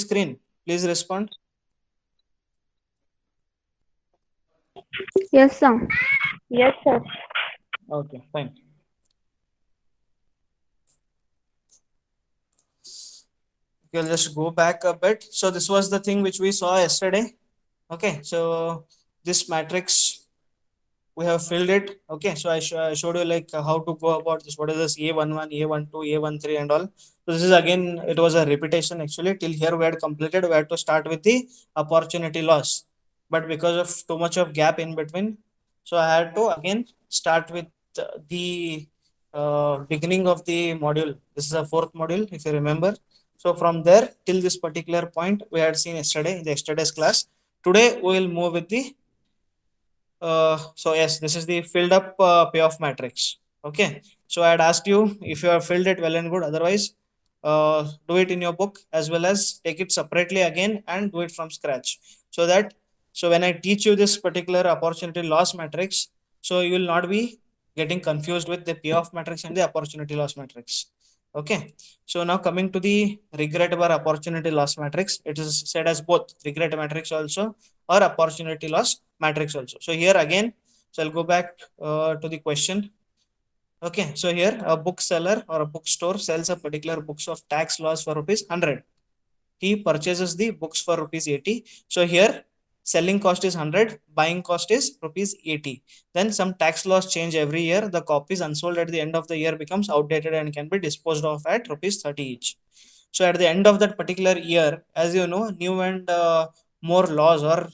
screen? Please respond. Yes, sir. Yes, sir. Okay, fine. Okay, I'll just go back a bit. So this was the thing which we saw yesterday. Okay, so this matrix we have filled it. Okay, so I showed you like how to go about this. What is this A11, A12, A13 and all. So this is again, it was a repetition actually. Till here we had completed. We had to start with the opportunity loss, but because of too much of gap in between, so I had to again start with the beginning of the module. This is a fourth module, if you remember. So from there till this particular point we had seen yesterday in the yesterday's class. Today we will move with the so yes, this is the filled up payoff matrix. Okay. So I had asked you if you have filled it, well and good. Otherwise, do it in your book as well as take it separately again and do it from scratch. So that so when I teach you this particular opportunity loss matrix, so you will not be getting confused with the payoff matrix and the opportunity loss matrix. Okay. So now coming to the regret bar opportunity loss matrix, it is said as both regret matrix also or opportunity loss matrix also. So here again, so I'll go back to the question. Okay, so here a bookseller or a bookstore sells a particular books of tax loss for rupees 100. He purchases the books for rupees 80. So here selling cost is 100, buying cost is rupees 80. Then some tax loss change every year. The copies unsold at the end of the year becomes outdated and can be disposed of at rupees 30 each. So at the end of that particular year, as you know, new and more laws or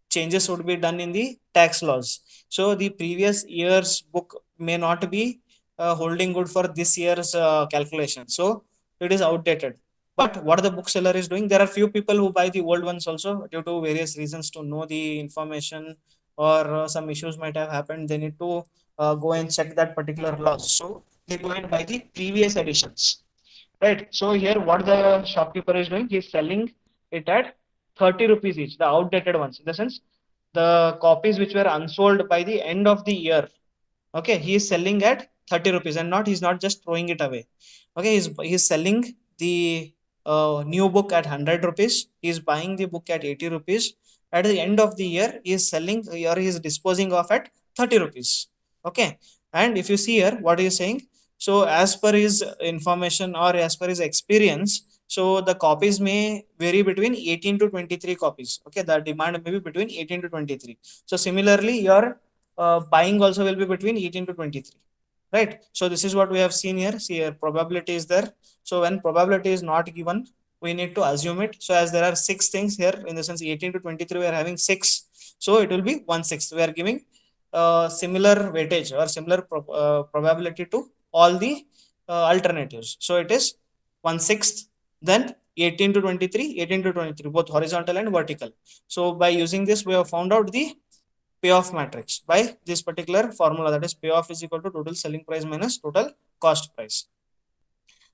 changes would be done in the tax laws. So the previous year's book may not be holding good for this year's calculation. So it is outdated. But what the bookseller is doing, there are few people who buy the old ones also due to various reasons to know the information or some issues might have happened. They need to go and check that particular loss. So they go and buy the previous editions. Right. So here what the shopkeeper is doing, he is selling it at 30 rupees each, the outdated ones. In the sense, the copies which were unsold by the end of the year. Okay, he is selling at 30 rupees and not he's not just throwing it away. Okay, he's selling the new book at 100 rupees. He's buying the book at 80 rupees. At the end of the year, he is selling or he is disposing of at 30 rupees. Okay, and if you see here, what he is saying, so as per his information or as per his experience, so the copies may vary between 18 to 23 copies. Okay, the demand may be between 18 to 23. So similarly, your buying also will be between 18 to 23, right? So this is what we have seen here. See here, probability is there. So when probability is not given, we need to assume it. So as there are six things here, in the sense 18 to 23, we are having six. So it will be 1/6. We are giving similar weightage or similar probability to all the alternatives. So it is 1/6. Then 18 to 23, 18 to 23, both horizontal and vertical. So by using this, we have found out the payoff matrix by this particular formula, that is payoff is equal to total selling price minus total cost price.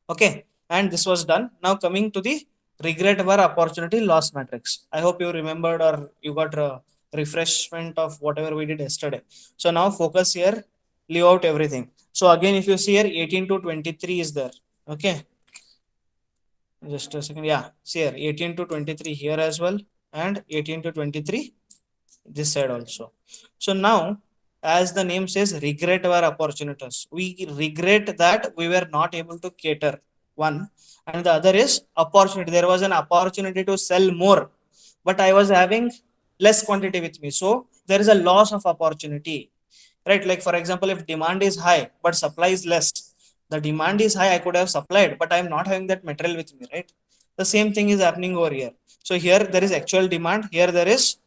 Okay, and this was done. Now coming to the regret bar opportunity loss matrix. I hope you remembered or you got a refreshment of whatever we did yesterday. So now focus here, leave out everything. So again, if you see here, 18 to 23 is there. Okay, just a second. Yeah, see here, 18 to 23 here as well, and 18 to 23 this side also. So now, as the name says, regret our opportunities. We regret that we were not able to cater one, and the other is opportunity. There was an opportunity to sell more, but I was having less quantity with me. So there is a loss of opportunity, right? Like for example, if demand is high but supply is less, the demand is high, I could have supplied, but I am not having that material with me, right? The same thing is happening over here. So here there is actual demand. Here there is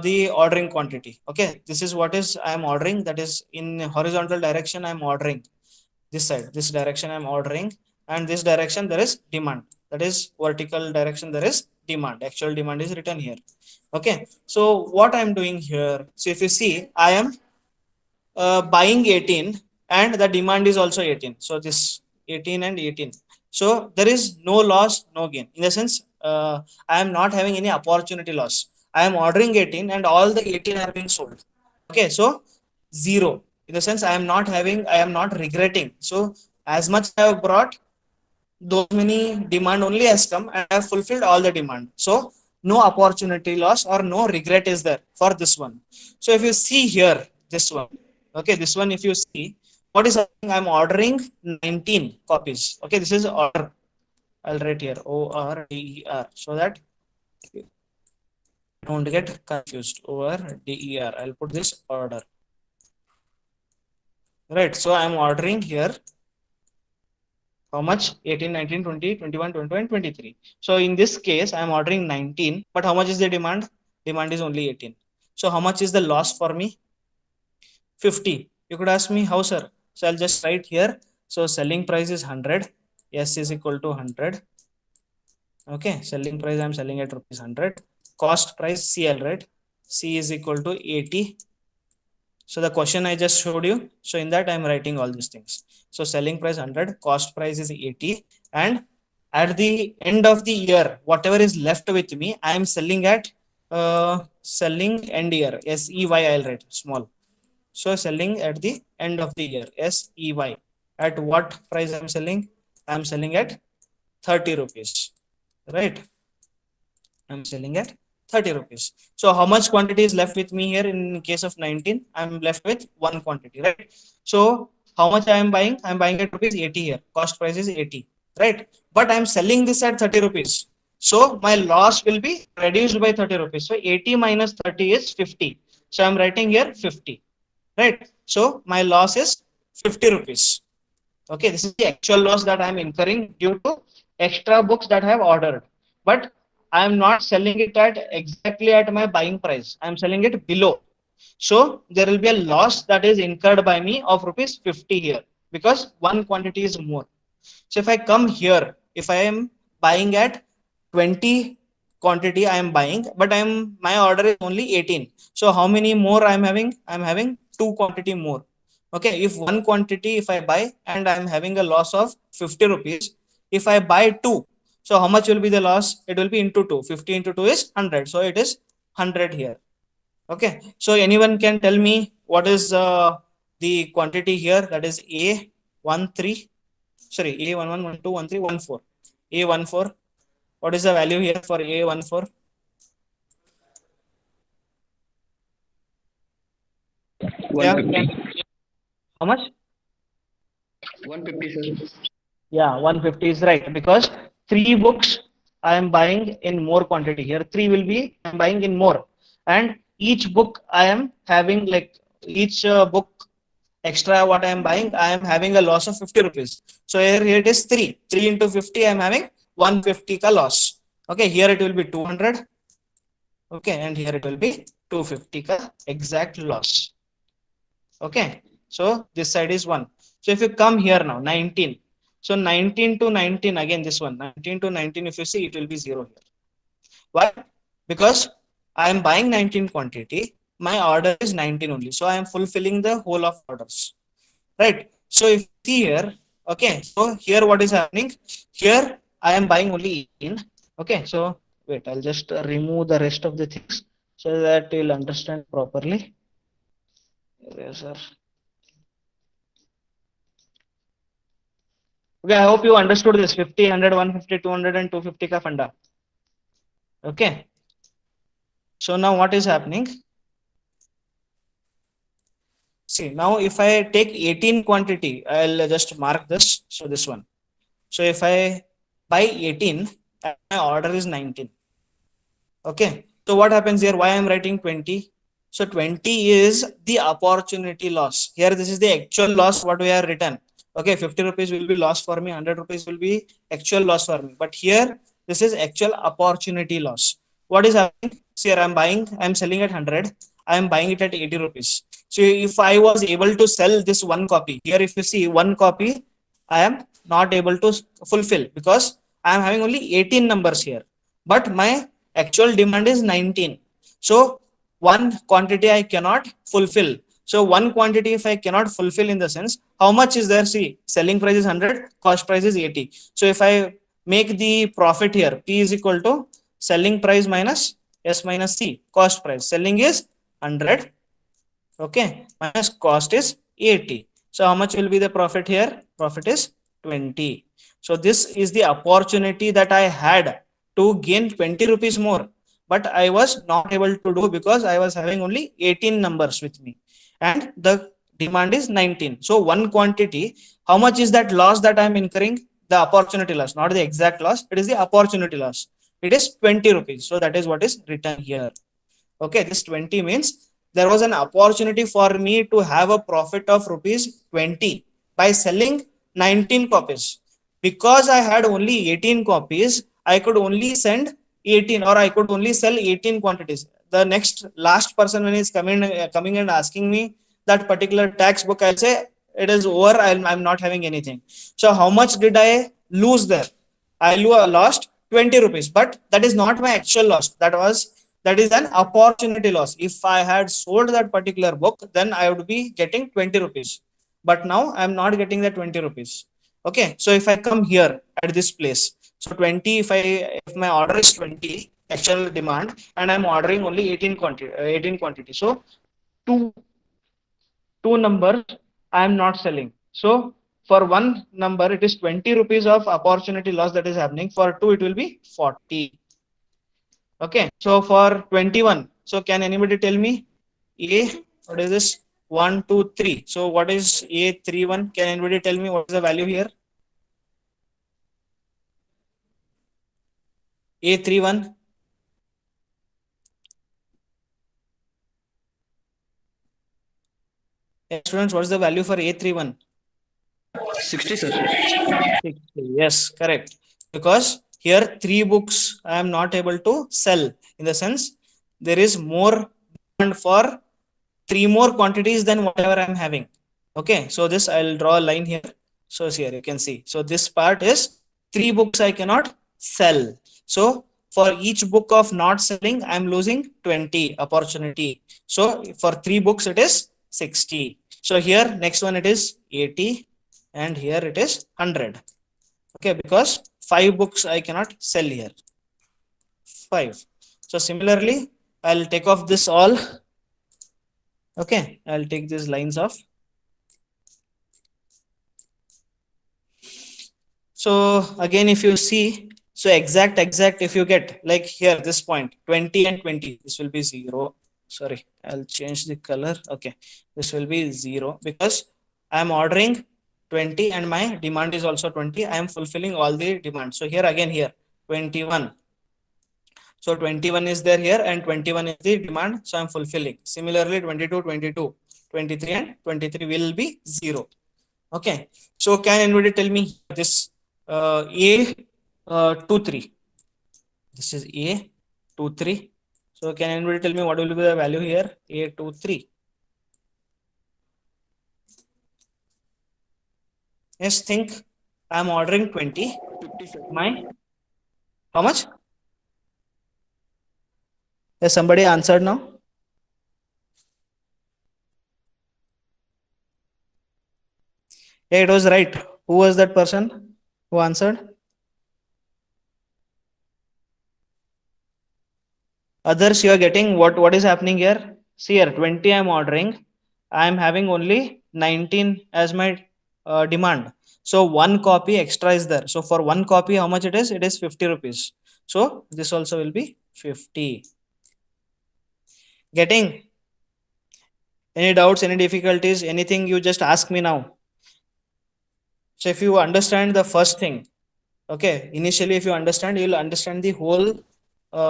the ordering quantity. Okay, this is what is I am ordering, that is in horizontal direction I am ordering this side, this direction I am ordering, and this direction there is demand, that is vertical direction there is demand, actual demand is written here. Okay, so what I am doing here, so if you see I am buying 18 and the demand is also 18, so this 18 and 18, so there is no loss no gain, in the sense I am not having any opportunity loss. I am ordering 18 and all the 18 are being sold. Okay, so zero, in the sense I am not having, I am not regretting. So as much I have brought, those many demand only has come and I have fulfilled all the demand. So no opportunity loss or no regret is there for this one. So if you see here, this one, okay, this one, if you see, what is happening? I'm ordering 19 copies. Okay, this is order. I'll write here ORDER so that don't get confused. ORDER. I'll put this order. Right. So I'm ordering here how much? 18, 19, 20, 21, 22, 23. So in this case, I'm ordering 19, but how much is the demand? Demand is only 18. So how much is the loss for me? 50. You could ask me how, sir? So I'll just write here. So selling price is 100. S is equal to 100. Okay. Selling price, I'm selling at rupees 100. Cost price, CL, right? C is equal to 80. So the question I just showed you. So in that I'm writing all these things. So selling price 100, cost price is 80, and at the end of the year, whatever is left with me, I am selling at selling end year. SEY I'll write small. So selling at the end of the year. SEY. At what price I'm selling? I'm selling at 30 rupees. Right? I'm selling at 30 rupees. So how much quantity is left with me here in case of 19? I'm left with one quantity, right? So how much I am buying? I'm buying at rupees 80 here. Cost price is 80, right? But I'm selling this at 30 rupees. So my loss will be reduced by 30 rupees. So 80 minus 30 is 50. So I'm writing here 50, right? So my loss is 50 rupees. Okay, this is the actual loss that I am incurring due to extra books that I have ordered. But I am not selling it at exactly at my buying price. I am selling it below. So there will be a loss that is incurred by me of rupees 50 here because one quantity is more. So if I come here, if I am buying at 20 quantity I am buying, but my order is only 18. So how many more I am having? I am having two quantity more. Okay, if one quantity if I buy and I am having a loss of 50 rupees, if I buy two, so how much will be the loss? It will be into 2. 50 into 2 is 100. So it is 100 here. Okay, so anyone can tell me what is the quantity here? That is A13. Sorry, A11, 12, 13, 14. A14. What is the value here for A14? 150. Yeah. How much? 150, sir. Yeah, 150 is right because three books I am buying in more quantity here. Three will be I am buying in more, and each book I am having like each book extra what I am buying I am having a loss of 50 rupees. So here it is 3. 3 into 50 I am having 150 ka loss. Okay, here it will be 200. Okay, and here it will be 250 ka exact loss. Okay, so this side is 1. So if you come here now 19, so 19 to 19 again this one 19 to 19 if you see it will be 0 here. Why? Because I am buying 19 quantity, my order is 19 only, so I am fulfilling the whole of orders, right? So if you see here, okay, so here what is happening here, I am buying only 18. Okay, so wait, I'll just remove the rest of the things so that you'll understand properly. Yes, sir. Okay, I hope you understood this 50, 100, 150, 200 and 250 ka funda. Okay. So now what is happening? See, now if I take 18 quantity, I'll just mark this. So this one. So if I buy 18 and my order is 19. Okay. So what happens here? Why I'm writing 20? So 20 is the opportunity loss. Here this is the actual loss what we have written. Okay, 50 rupees will be loss for me, 100 rupees will be actual loss for me. But here this is actual opportunity loss. What is happening? See here I'm selling at 100. I am buying it at 80 rupees. So if I was able to sell this one copy, here if you see one copy, I am not able to fulfill because I am having only 18 numbers here. But my actual demand is 19. So one quantity I cannot fulfill. So one quantity if I cannot fulfill in the sense, how much is there? See, selling price is 100, cost price is 80. So if I make the profit here, P is equal to selling price minus S minus C, cost price. Selling is 100, okay, minus cost is 80. So how much will be the profit here? Profit is 20. So this is the opportunity that I had to gain 20 rupees more, but I was not able to do because I was having only 18 numbers with me and the demand is 19. So one quantity, how much is that loss that I am incurring? The opportunity loss, not the exact loss. It is the opportunity loss. It is 20 rupees. So that is what is written here. Okay, this 20 means there was an opportunity for me to have a profit of rupees 20 by selling 19 copies. Because I had only 18 copies, I could only send 18 or I could only sell 18 quantities. The next last person when he's coming and asking me that particular tax book, I'll say it is over. I'm not having anything. So how much did I lose there? I lost 20 rupees, but that is not my actual loss. That is an opportunity loss. If I had sold that particular book, then I would be getting 20 rupees. But now I'm not getting that 20 rupees. Okay, so if I come here at this place, so 20, if my order is 20 actual demand and I'm ordering only 18 quantity. So two two numbers I am not selling. So for one number, it is 20 rupees of opportunity loss that is happening. For two, it will be 40. Okay. So for 21, so can anybody tell me A, what is this? 1, 2, 3. So what is A31? Can anybody tell me what is the value here? A31. Students, what is the value for A31? 60, sir. 60. Yes, correct. Because here three books I am not able to sell. In the sense, there is more demand for three more quantities than whatever I'm having. Okay, so this I'll draw a line here. So here you can see. So this part is three books I cannot sell. So for each book of not selling, I'm losing 20 opportunity. So for three books, it is 60. So here, next one, it is 80 and here it is 100. Okay, because five books I cannot sell here. Five. So similarly, I'll take off this all. Okay, I'll take these lines off. So again, if you see, so exact, if you get like here, this point 20 and 20, this will be 0. Sorry, I'll change the color. Okay, this will be 0 because I'm ordering 20 and my demand is also 20. I am fulfilling all the demand. So here again, here 21. So 21 is there here and 21 is the demand. So I'm fulfilling. Similarly, 22, 22, 23 and 23 will be 0. Okay. So can anybody tell me this A 23? This is A 23. So can anybody tell me what will be the value here? A 23. Yes, think I'm ordering 20. 50, sir. My how much? Yes, somebody answered now. Yeah, it was right. Who was that person who answered? Others, you are getting what is happening here? See here, 20 I'm ordering. I'm having only 19 as my demand. So one copy extra is there. So for one copy, how much it is? It is 50 rupees. So this also will be 50. Getting any doubts, any difficulties, anything you just ask me now. So if you understand the first thing, okay, initially if you understand, you will understand the whole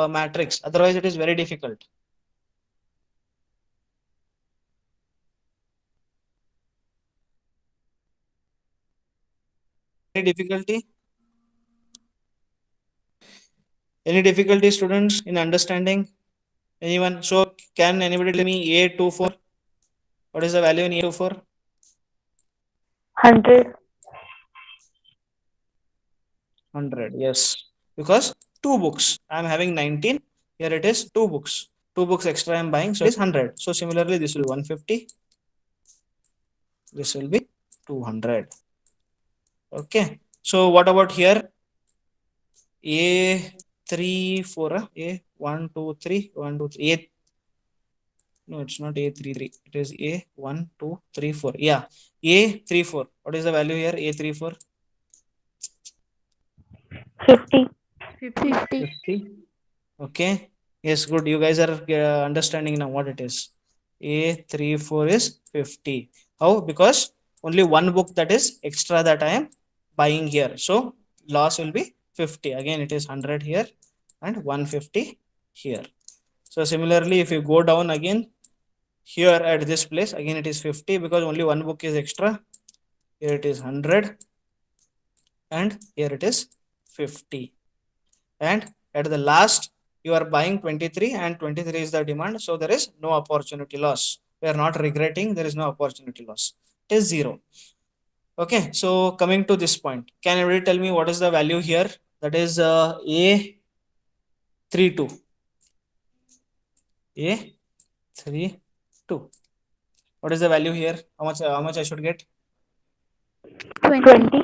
matrix. Otherwise, it is very difficult. Any difficulty? Any difficulty, students, in understanding? Anyone? So can anybody tell me A24? What is the value in A24? 100. 100. Yes. Because two books. I'm having 19. Here it is two books. Two books extra I'm buying. So it is 100. So similarly, this will be 150. This will be 200. Okay. So what about here? A34. A 1, 2, 3. 1, 2, 3. A no, it's not A33. It is A1, 2, 3, 4. Yeah. A34. What is the value here? A34. 50. 50. 50. Okay. Yes, good. You guys are understanding now what it is. A34 is 50. How? Because only one book that is extra that I am buying here. So loss will be 50. Again, it is 100 here and 150 here. So similarly, if you go down again here at this place, again it is 50 because only one book is extra. Here it is 100 and here it is 50. And at the last you are buying 23 and 23 is the demand, so there is no opportunity loss. We are not regretting, there is no opportunity loss, it is zero. Okay, so coming to this point, can everybody tell me what is the value here? That is A32. A32, what is the value here? How much I should get? 20. 20.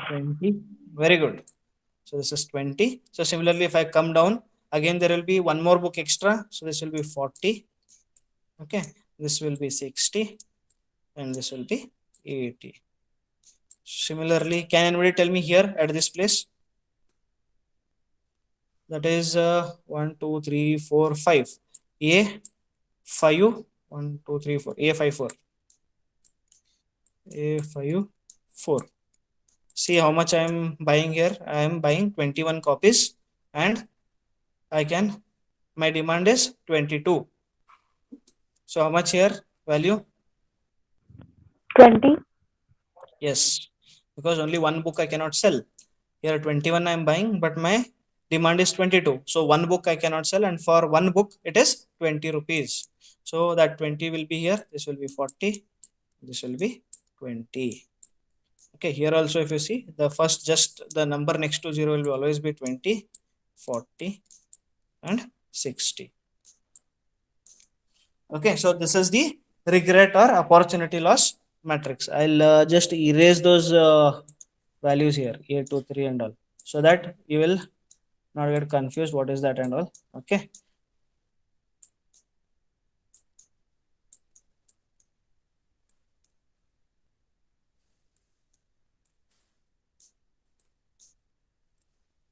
20. Very good. So this is 20. So similarly, if I come down, again there will be one more book extra. So this will be 40. Okay. This will be 60. And this will be 80. Similarly, can anybody tell me here at this place? That is 1, 2, 3, 4, 5. A5. 1, 2, 3, 4. A54. A54. See how much I am buying here. I am buying 21 copies and I can, my demand is 22. So how much here value? 20. Yes, because only one book I cannot sell. Here 21 I am buying, but my demand is 22. So one book I cannot sell, and for one book it is 20 rupees. So that 20 will be here. This will be 40. This will be 20. Okay, here also if you see the first, just the number next to 0 will always be 20, 40 and 60. Okay, so this is the regret or opportunity loss matrix. I'll just erase those values here, A2, 3 and all, so that you will not get confused what is that and all. Okay.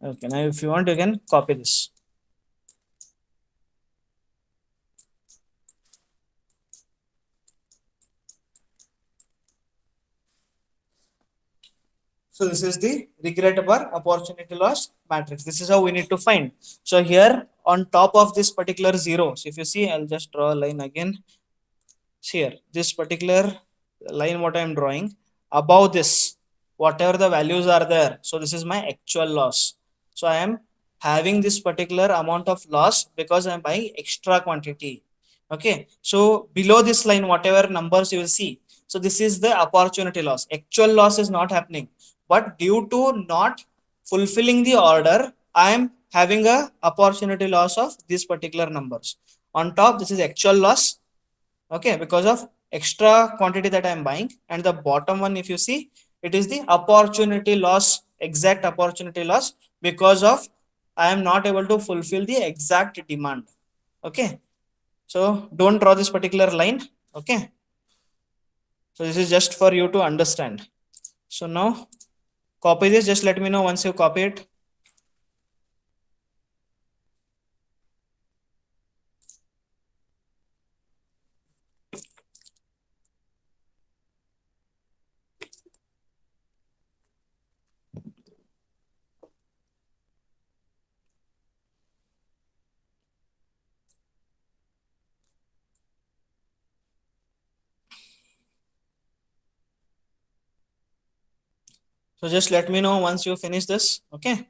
Okay, now if you want you can copy this. So this is the regret or opportunity loss matrix. This is how we need to find. So here on top of this particular zero, so if you see, I'll just draw a line again. See here, this particular line what I am drawing, above this, whatever the values are there. So this is my actual loss. So I am having this particular amount of loss because I am buying extra quantity. Okay. So below this line, whatever numbers you will see. So this is the opportunity loss. Actual loss is not happening, but due to not fulfilling the order, I am having a opportunity loss of these particular numbers. On top, this is actual loss. Okay, because of extra quantity that I am buying. And the bottom one, if you see, it is the opportunity loss, exact opportunity loss, because of I am not able to fulfill the exact demand. Okay, so don't draw this particular line. Okay, so this is just for you to understand. So now copy this, just let me know once you copy it. So just let me know once you finish this. Okay.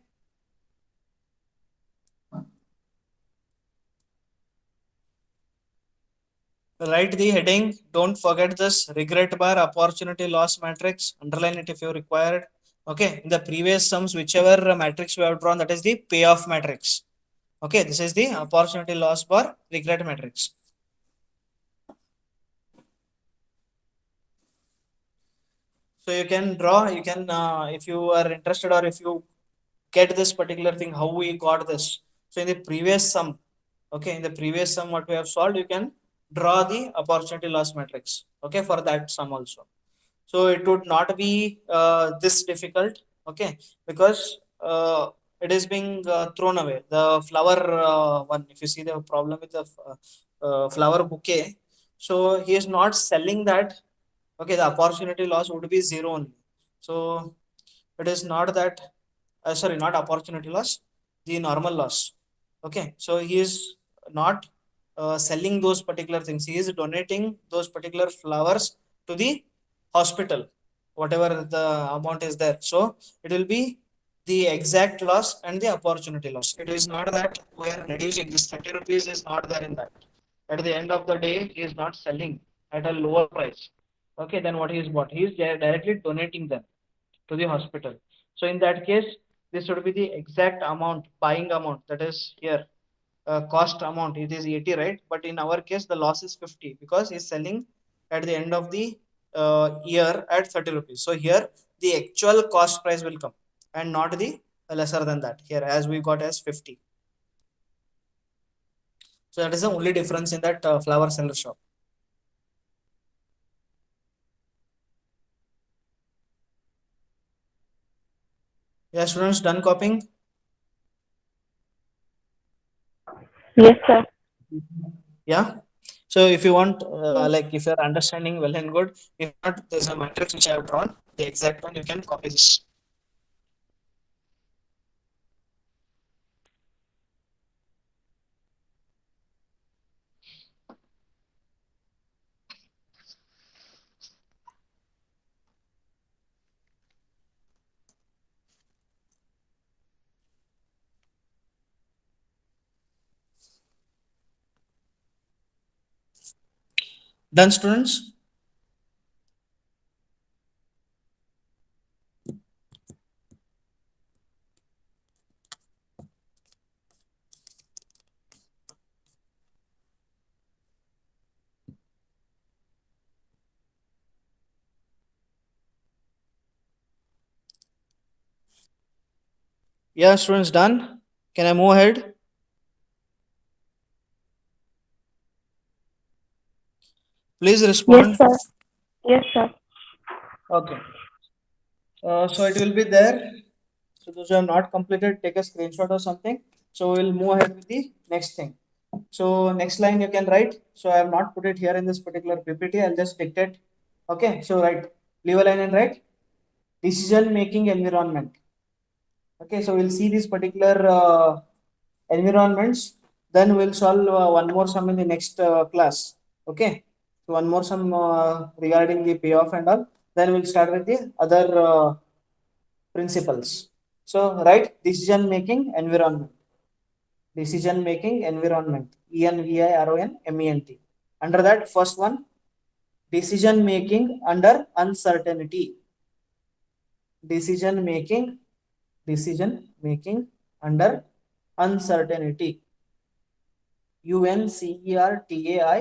Write the heading. Don't forget this regret bar, opportunity loss matrix. Underline it if you required. Okay. In the previous sums, whichever matrix we have drawn, that is the payoff matrix. Okay. This is the opportunity loss bar regret matrix. So you can draw, you can, if you are interested or if you get this particular thing, how we got this. So in the previous sum, okay, in the previous sum what we have solved, you can draw the opportunity loss matrix. Okay, for that sum also. So it would not be this difficult. Okay, because it is being thrown away. The flower one, if you see the problem with the flower bouquet, so he is not selling that. Okay, the opportunity loss would be zero only. So it is not that, sorry, not opportunity loss, the normal loss. Okay, so he is not selling those particular things, he is donating those particular flowers to the hospital, whatever the amount is there. So it will be the exact loss and the opportunity loss. It is not that we are reducing this 30 rupees is not there in that. At the end of the day, he is not selling at a lower price. Okay, then what he is bought, he is directly donating them to the hospital. So in that case, this would be the exact amount, buying amount, that is here, cost amount, it is 80, right? But in our case, the loss is 50 because he's selling at the end of the year at 30 rupees. So here the actual cost price will come and not the lesser than that here, as we got as 50. So that is the only difference in that flower seller shop. Yeah, students, done copying? Yes, sir. Yeah. So if you want, Yes. like if you're understanding, well and good. If not, there's a matrix which I have drawn, the exact one, you can copy this. Done, students? Yeah, students, done. Can I move ahead? Please Yes, respond. sir. Yes, sir. Okay. So it will be there. So those who have not completed, take a screenshot or something. So we'll move ahead with the next thing. So next line you can write. So I have not put it here in this particular PPT. I'll just dictate. Okay. So write, leave a line and write decision making environment. Okay. So we'll see these particular environments. Then we'll solve one more sum in the next class. Okay. So one more sum regarding the payoff and all. Then we'll start with the other principles. So write decision making environment. Decision making environment. ENVIRONMENT. Under that, first one, decision making under uncertainty. Decision making. Decision making under uncertainty. UNCERTAINITY.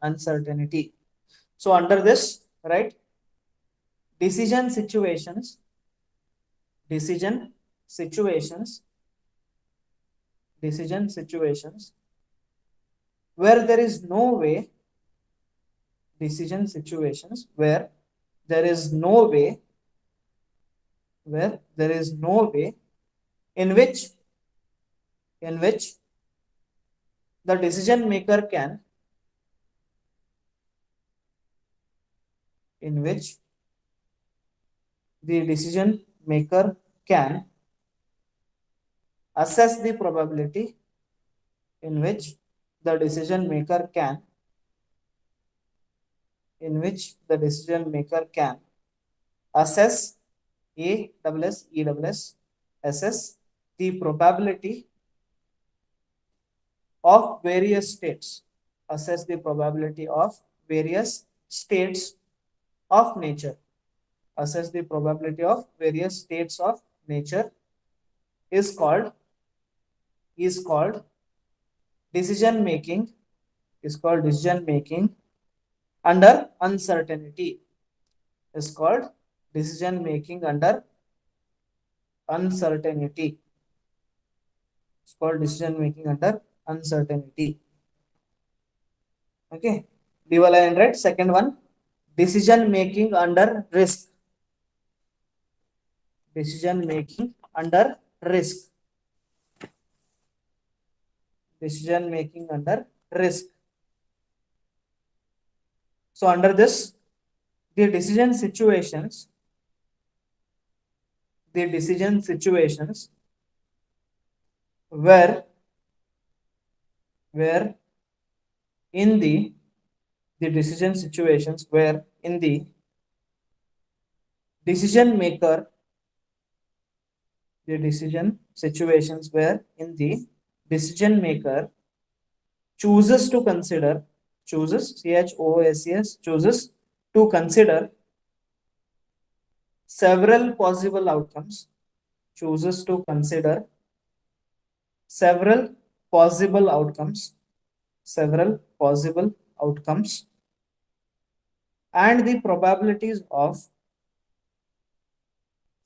Uncertainty. So under this, right, decision situations. Decision situations. Decision situations where there is no way. Decision situations where there is no way. Where there is no way in which the decision maker can, in which the decision maker can assess the probability, in which the decision maker can, in which the decision maker can assess assess the probability of various states. Assess the probability of various states of nature. Assess the probability of various states of nature is called decision making, is called decision making under uncertainty, is called decision making under uncertainty. It's called decision making under uncertainty. Okay, leave a line, right? Second one, decision making under risk. Decision making under risk. Decision making under risk. So under this, the decision situations where in the decision situations where in the decision maker the decision situations where in the decision maker chooses to consider chooses to consider several possible outcomes chooses to consider several possible outcomes and the probabilities of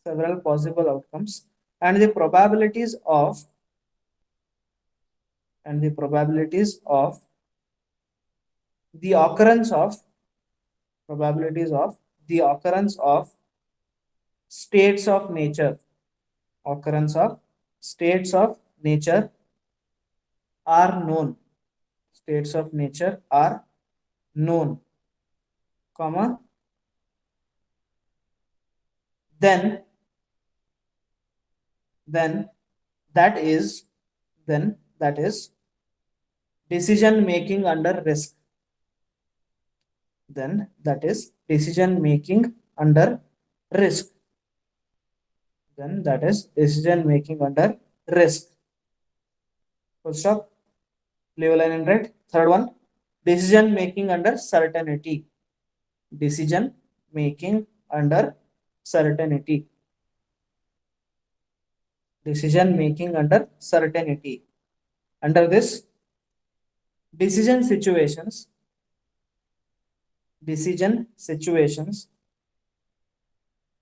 several possible outcomes and the probabilities of the occurrence of states of nature are known comma then that is decision making under risk. Then that is decision making under risk. Full stop. Leave a line and write. Third one, decision making under certainty. Decision making under certainty. Under this, decision situations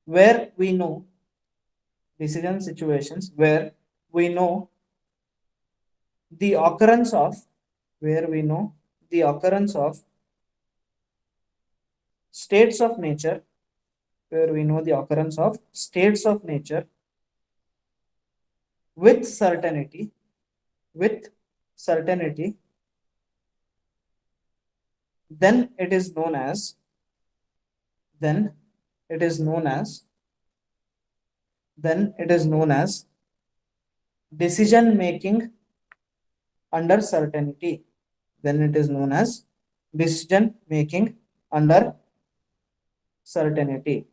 where we know the occurrence of states of nature with certainty then it is known as decision making under certainty. Then it is known as decision making under certainty.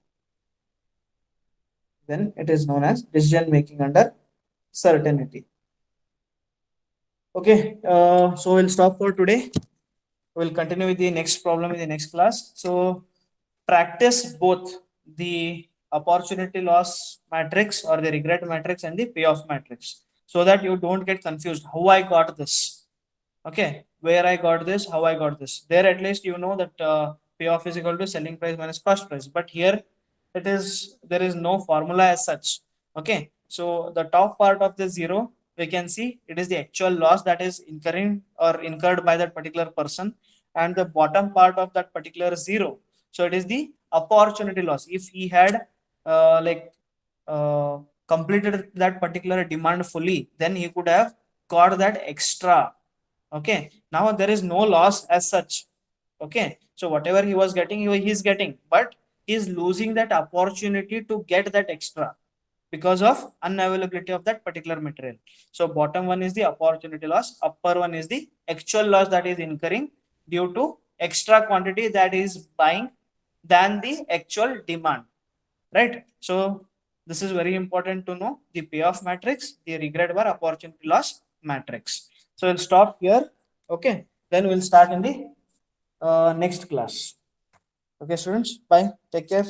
Okay, so we'll stop for today. We'll continue with the next problem in the next class. So practice both the opportunity loss matrix or the regret matrix and the payoff matrix so that you don't get confused. How I got this? Okay, where I got this, how I got this. There at least you know that payoff is equal to selling price minus cost price. But here there is no formula as such. Okay, so the top part of the zero, we can see it is the actual loss that is incurred by that particular person, and the bottom part of that particular zero, so it is the opportunity loss. If he had completed that particular demand fully, then he could have got that extra. Okay, now there is no loss as such. Okay, so whatever he was getting, he is getting, but he is losing that opportunity to get that extra because of unavailability of that particular material. So bottom one is the opportunity loss, upper one is the actual loss that is incurring due to extra quantity that is buying than the actual demand, right? So this is very important to know, the payoff matrix, the regret bar, opportunity loss matrix. So we'll stop here. Okay, then we'll start in the next class. Okay, students, bye, take care.